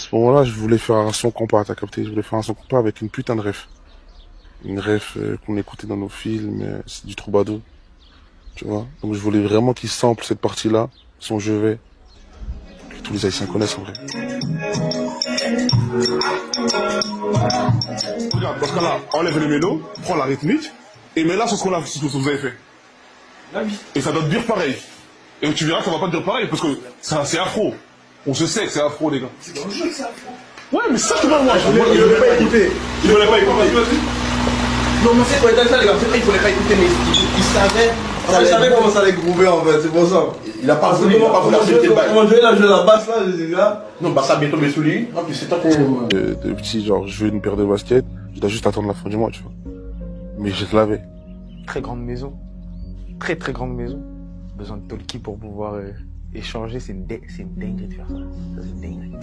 ce moment-là, je voulais faire un son compas, t'as capté? Je voulais faire un son compas avec une putain de ref. Une ref qu'on écoutait dans nos films, c'est du troubadour, tu vois. Donc je voulais vraiment qu'il sample cette partie-là, son je vais, que tous les Haïtiens connaissent en vrai. Regarde, dans ce cas-là, enlève les mélos, prends la rythmique, et mets là sur ce que vous avez fait. Et ça doit te dire pareil. Et tu verras que ça va pas te dire pareil, parce que c'est afro. On se sait que c'est afro, les gars. C'est dans le jeu que c'est afro. Ouais, mais c'est ça que moi, Il ne voulait pas écouter. Il voulait pas écouter. Non, mais c'est quoi, ça, les gars. Il ne voulait pas écouter, mais il savait. Il savait comment ça allait groover en fait, c'est pour ça. Il a pas voulu accepter le bail. Comment jouer la basse là, je dis là. Non, bah ça a bien tombé sous lui. Non, puis c'est top. De petit, genre, je veux une paire de baskets, je dois juste attendre la fin du mois, tu vois. Mais je te l'avais. Très grande maison. Très très grande maison. Besoin de talkie pour pouvoir échanger, c'est une dinguerie de faire ça. Ça c'est une dinguerie.